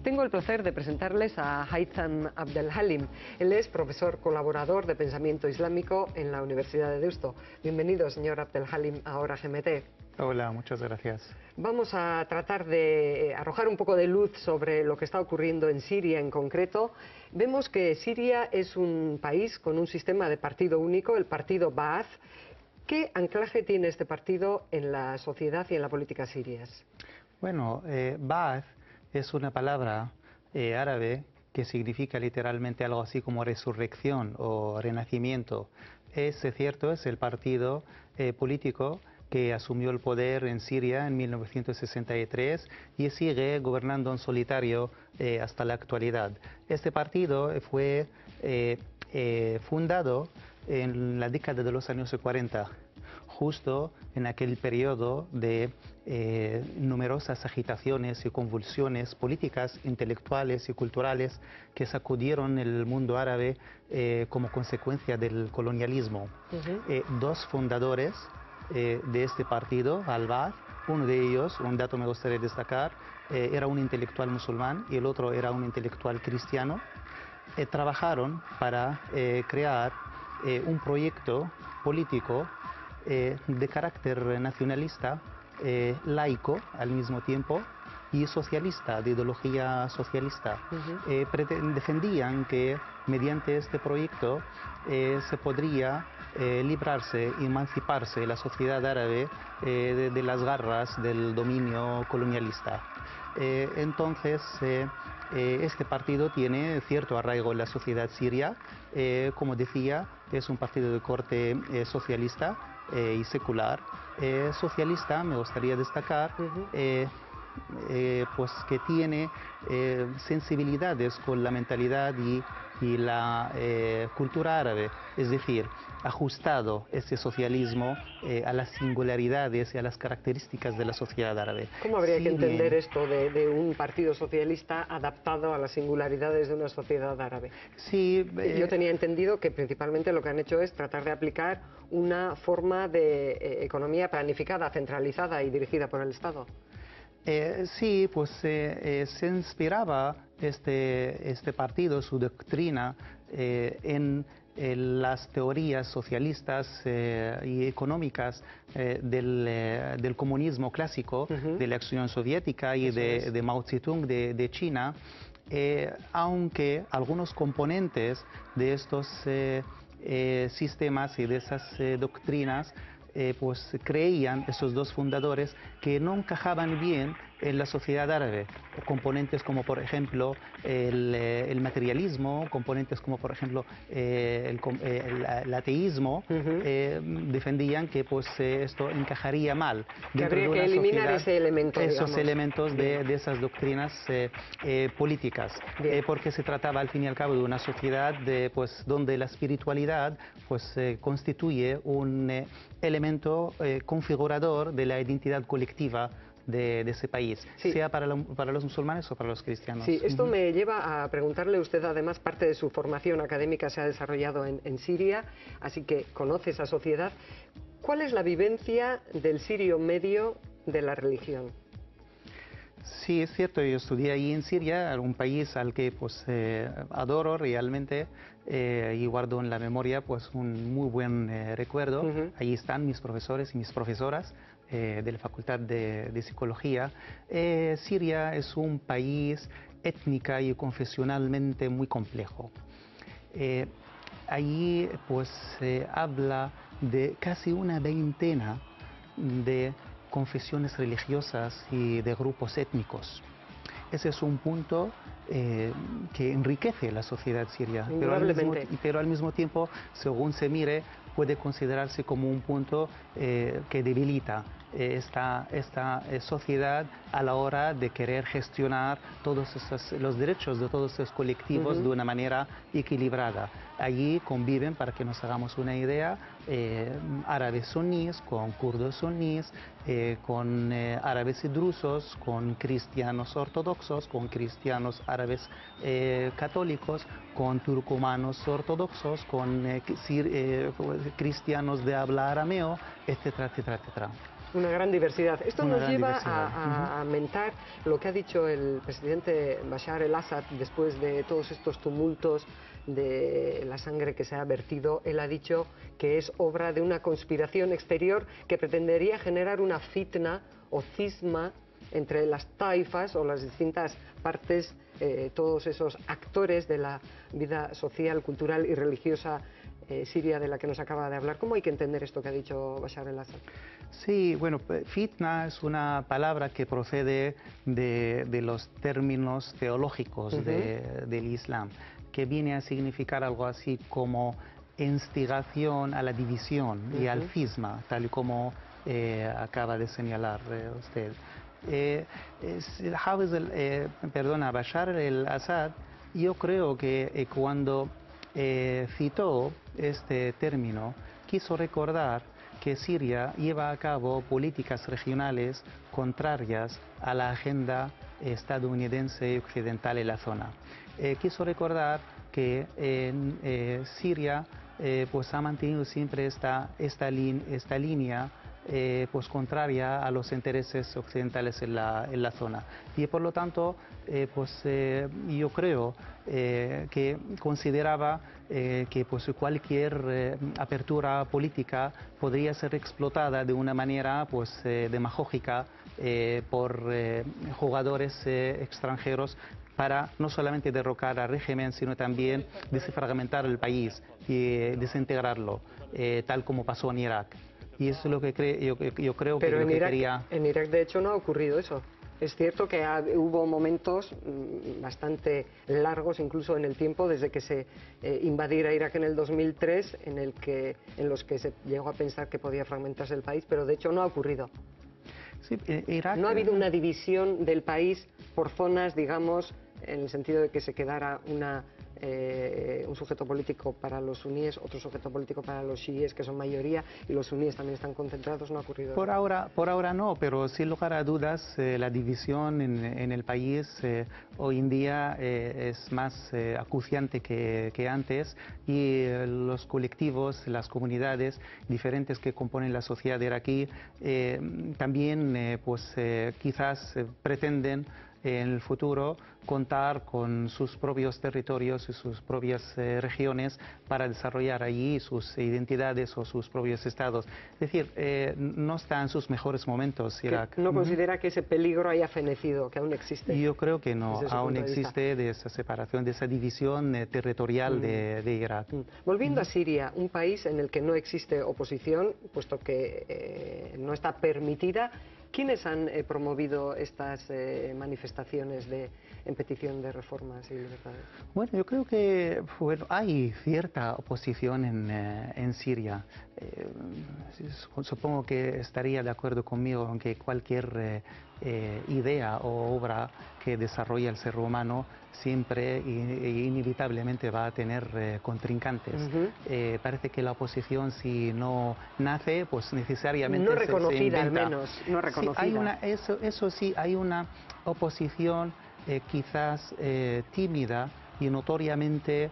Tengo el placer de presentarles a Haitham Abdelhalim. Él es profesor colaborador de pensamiento islámico en la Universidad de Deusto. Bienvenido, señor Abdelhalim, a Hora GMT. Hola, muchas gracias. Vamos a tratar de arrojar un poco de luz sobre lo que está ocurriendo en Siria en concreto. Vemos que Siria es un país con un sistema de partido único, el partido Ba'ath. ¿Qué anclaje tiene este partido en la sociedad y en la política sirias? Bueno, Ba'ath es una palabra árabe que significa literalmente algo así como resurrección o renacimiento. Es cierto, es el partido político que asumió el poder en Siria en 1963 y sigue gobernando en solitario hasta la actualidad. Este partido fue fundado en la década de los años 40, justo en aquel periodo de numerosas agitaciones y convulsiones políticas, intelectuales y culturales que sacudieron el mundo árabe como consecuencia del colonialismo. Dos fundadores de este partido, al-Ba'ath, uno de ellos, un dato me gustaría destacar, era un intelectual musulmán y el otro era un intelectual cristiano. Trabajaron para crear un proyecto político de carácter nacionalista, laico al mismo tiempo y socialista, de ideología socialista. Defendían que mediante este proyecto se podría librarse, emanciparse la sociedad árabe de las garras del dominio colonialista. Entonces, este partido tiene cierto arraigo en la sociedad siria. Como decía, es un partido de corte socialista y secular. Socialista, me gustaría destacar, pues que tiene sensibilidades con la mentalidad y la cultura árabe, es decir, ajustado ese socialismo a las singularidades y a las características de la sociedad árabe. ¿Cómo habría que entender esto de un partido socialista adaptado a las singularidades de una sociedad árabe? Sí, yo tenía entendido que principalmente lo que han hecho es tratar de aplicar una forma de economía planificada, centralizada y dirigida por el Estado. Sí, pues se inspiraba este partido, su doctrina, en las teorías socialistas y económicas del comunismo clásico, de la Unión Soviética y de Mao Zedong de China, aunque algunos componentes de estos sistemas y de esas doctrinas pues creían esos dos fundadores que no encajaban bien en la sociedad árabe. Componentes como por ejemplo el materialismo, componentes como por ejemplo el ateísmo, defendían que pues esto encajaría mal. Que habría que eliminar ese elemento, esos elementos de esas doctrinas políticas, porque se trataba al fin y al cabo de una sociedad pues donde la espiritualidad pues constituye un elemento configurador de la identidad colectiva de ese país, sea para los musulmanes o para los cristianos. Sí, esto me lleva a preguntarle, usted además parte de su formación académica se ha desarrollado en Siria, así que conoce esa sociedad. ¿Cuál es la vivencia del sirio medio de la religión? Sí, es cierto, yo estudié ahí en Siria, un país al que pues adoro realmente y guardo en la memoria pues un muy buen recuerdo. Ahí están mis profesores y mis profesoras de la Facultad de Psicología. Siria es un país étnica y confesionalmente muy complejo. Allí pues se habla de casi una veintena de confesiones religiosas y de grupos étnicos. Ese es un punto que enriquece la sociedad siria, pero al mismo tiempo, según se mire, puede considerarse como un punto que debilita esta sociedad a la hora de querer gestionar todos los derechos de todos estos colectivos de una manera equilibrada. Allí conviven, para que nos hagamos una idea, árabes suníes con kurdos suníes, con árabes y drusos, con cristianos ortodoxos, con cristianos árabes católicos, con turcomanos ortodoxos, con cristianos de habla arameo, etcétera, etcétera, etcétera. Una gran diversidad. Esto Una nos gran lleva diversidad. a mentar lo que ha dicho el presidente Bashar el-Assad después de todos estos tumultos, de la sangre que se ha vertido. Él ha dicho que es obra de una conspiración exterior que pretendería generar una fitna o cisma entre las taifas o las distintas partes, todos esos actores de la vida social, cultural y religiosa siria de la que nos acaba de hablar. ¿Cómo hay que entender esto que ha dicho Bashar el-Assad? Sí, bueno, fitna es una palabra que procede de los términos teológicos del Islam, que viene a significar algo así como instigación a la división y al cisma, tal y como acaba de señalar usted. Bashar el-Assad, yo creo que cuando citó este término, quiso recordar que Siria lleva a cabo políticas regionales contrarias a la agenda estadounidense y occidental en la zona. Quiso recordar que Siria pues ha mantenido siempre esta línea pues contraria a los intereses occidentales en la zona. Y por lo tanto, yo creo que consideraba que pues, cualquier apertura política podría ser explotada de una manera pues, demagógica por jugadores extranjeros para no solamente derrocar al régimen, sino también desfragmentar el país y desintegrarlo, tal como pasó en Irak. Y eso es lo que yo creo que Pero lo que quería. en Irak, de hecho, no ha ocurrido eso. Es cierto que hubo momentos bastante largos, incluso en el tiempo, desde que se invadiera Irak en el 2003, en los que se llegó a pensar que podía fragmentarse el país, pero de hecho no ha ocurrido. Sí, Irak, no ha habido una división del país por zonas, digamos, en el sentido de que se quedara un sujeto político para los suníes, otro sujeto político para los chiíes, que son mayoría, y los suníes también están concentrados. No ha ocurrido por ahora no, pero sin lugar a dudas la división en el país hoy en día es más acuciante que antes, y los colectivos, las comunidades diferentes que componen la sociedad iraquí también quizás pretenden en el futuro contar con sus propios territorios y sus propias regiones para desarrollar allí sus identidades o sus propios estados. Es decir, no está en sus mejores momentos Irak. ¿No considera que ese peligro haya fenecido, que aún existe? Yo creo que no, aún existe de esa separación, de esa división territorial de Irak. Volviendo a Siria, un país en el que no existe oposición, puesto que no está permitida, ¿quiénes han promovido estas manifestaciones en petición de reformas y libertades? Bueno, yo creo que hay cierta oposición en Siria. Supongo que estaría de acuerdo conmigo en que cualquier idea o obra que desarrolla el ser humano siempre e inevitablemente va a tener contrincantes. Parece que la oposición, si no nace, pues necesariamente no reconocida, se inventa. Al menos, no reconocida. Sí, eso sí, hay una oposición quizás tímida y notoriamente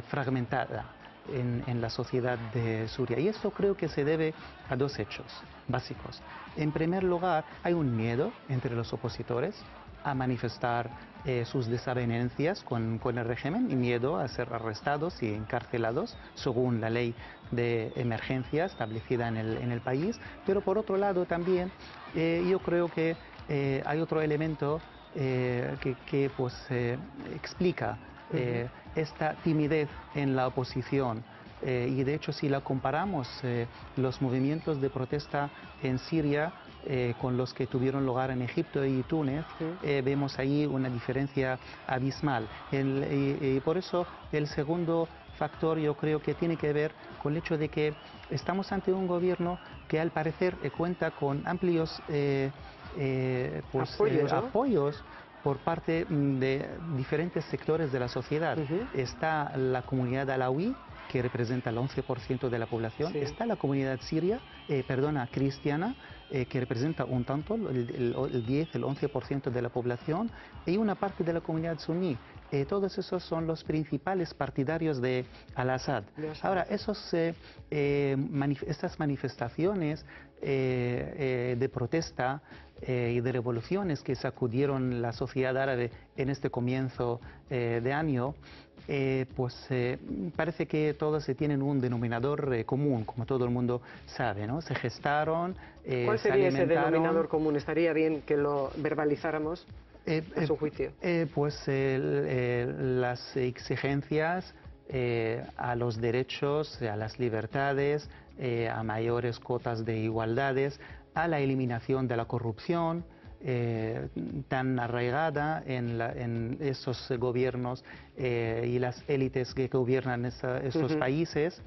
fragmentada en la sociedad de Siria. Y esto creo que se debe a dos hechos básicos. En primer lugar, hay un miedo entre los opositores a manifestar sus desavenencias con el régimen, y miedo a ser arrestados y encarcelados según la ley de emergencia establecida en el país. Pero por otro lado también yo creo que hay otro elemento que explica esta timidez en la oposición. Y de hecho, si la comparamos los movimientos de protesta en Siria con los que tuvieron lugar en Egipto y Túnez, vemos ahí una diferencia abismal. Y por eso el segundo factor yo creo que tiene que ver con el hecho de que estamos ante un gobierno que al parecer cuenta con amplios apoyos por parte de diferentes sectores de la sociedad. Está la comunidad alawí, que representa el 11% de la población. Está la comunidad cristiana, que representa un tanto, el 11% de la población, y una parte de la comunidad suní, todos esos son los principales partidarios de Al-Assad. Ahora, estas manifestaciones de protesta y de revoluciones que sacudieron la sociedad árabe en este comienzo de año, parece que todas tienen un denominador común, como todo el mundo sabe, ¿no? Se gestaron, ¿Cuál sería ese denominador común? Estaría bien que lo verbalizáramos a su juicio. Las exigencias a los derechos, a las libertades, a mayores cotas de igualdades, a la eliminación de la corrupción tan arraigada en esos gobiernos y las élites que gobiernan esos países,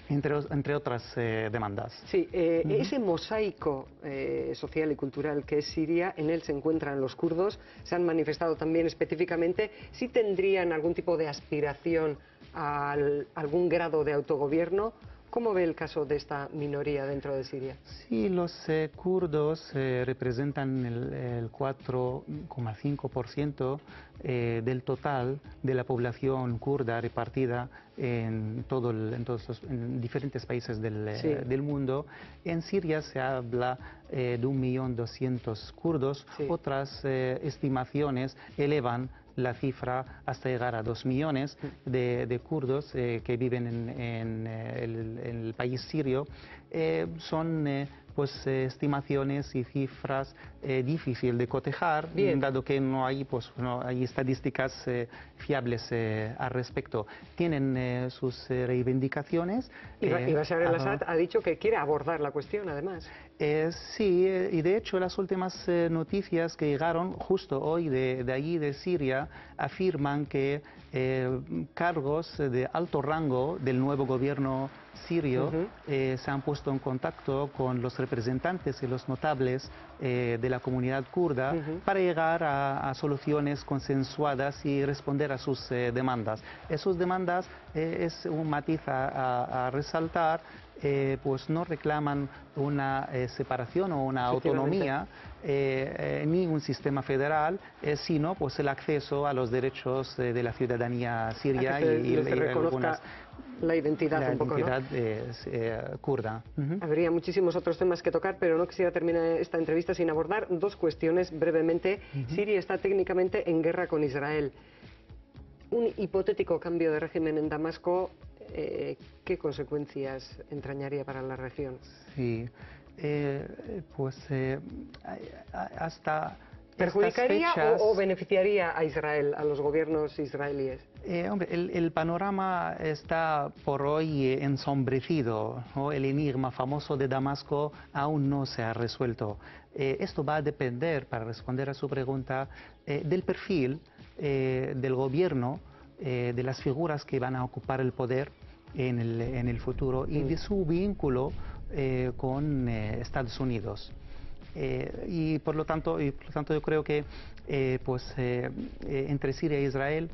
entre otras demandas. Sí, ese mosaico social y cultural que es Siria, en él se encuentran los kurdos, se han manifestado también específicamente, ¿sí tendrían algún tipo de aspiración a algún grado de autogobierno? ¿Cómo ve el caso de esta minoría dentro de Siria? Sí, los kurdos representan el 4,5% del total de la población kurda repartida en diferentes países del mundo. En Siria se habla de 1.200.000 kurdos. Sí. Otras estimaciones elevan la cifra hasta llegar a 2 millones de kurdos que viven en el país sirio. Son estimaciones y cifras difíciles de cotejar, dado que no hay estadísticas fiables al respecto. Tienen sus reivindicaciones. Y Bashar al-Assad ha dicho que quiere abordar la cuestión, además. Sí, y de hecho las últimas noticias que llegaron justo hoy de allí, de Siria, afirman que cargos de alto rango del nuevo gobierno sirio se han puesto en contacto con los representantes y los notables de la comunidad kurda para llegar a soluciones consensuadas y responder a sus demandas. Esas demandas es un matiz a resaltar. No reclaman una separación o una autonomía ni un sistema federal, sino el acceso a los derechos de la ciudadanía siria y reconozca la identidad un poco, ¿no? Kurda. Habría muchísimos otros temas que tocar, pero no quisiera terminar esta entrevista sin abordar dos cuestiones brevemente. Siria está técnicamente en guerra con Israel. Un hipotético cambio de régimen en Damasco, ¿qué consecuencias entrañaría para la región? Sí, hasta ¿perjudicaría o beneficiaría a Israel, a los gobiernos israelíes? El panorama está por hoy ensombrecido, ¿no? El enigma famoso de Damasco aún no se ha resuelto. Esto va a depender, para responder a su pregunta, del perfil del gobierno, de las figuras que van a ocupar el poder en el futuro y de su vínculo con Estados Unidos. Y por lo tanto yo creo que entre Siria e Israel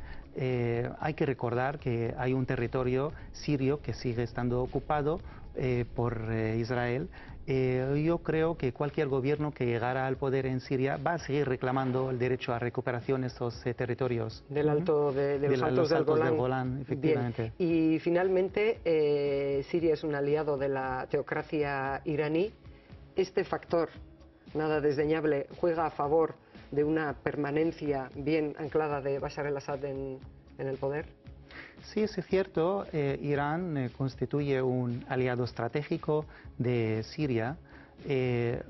hay que recordar que hay un territorio sirio que sigue estando ocupado por Israel. Yo creo que cualquier gobierno que llegara al poder en Siria va a seguir reclamando el derecho a recuperación de estos territorios. De los altos del Golán, efectivamente. Bien. Y finalmente, Siria es un aliado de la teocracia iraní. Este factor, nada desdeñable, juega a favor de una permanencia bien anclada de Bashar al-Assad en el poder. Sí, es cierto, Irán constituye un aliado estratégico de Siria.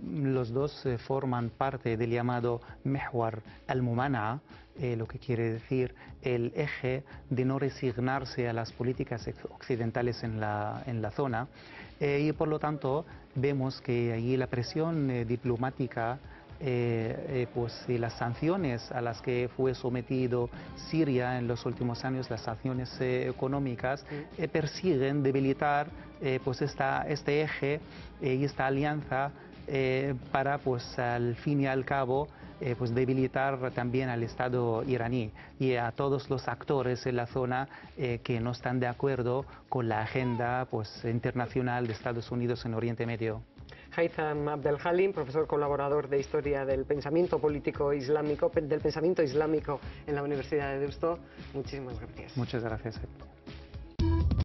Los dos forman parte del llamado Mehwar al-Mumana'a, lo que quiere decir el eje de no resignarse a las políticas occidentales en la zona. Y por lo tanto vemos que allí la presión diplomática y las sanciones a las que fue sometido Siria en los últimos años, las sanciones económicas, persiguen debilitar este eje y esta alianza para, pues, al fin y al cabo, pues debilitar también al Estado iraní y a todos los actores en la zona que no están de acuerdo con la agenda, pues, internacional de Estados Unidos en Oriente Medio. Haytham Abdelhalim, profesor colaborador de Historia del Pensamiento Político Islámico, del Pensamiento Islámico en la Universidad de Deusto, muchísimas gracias. Muchas gracias.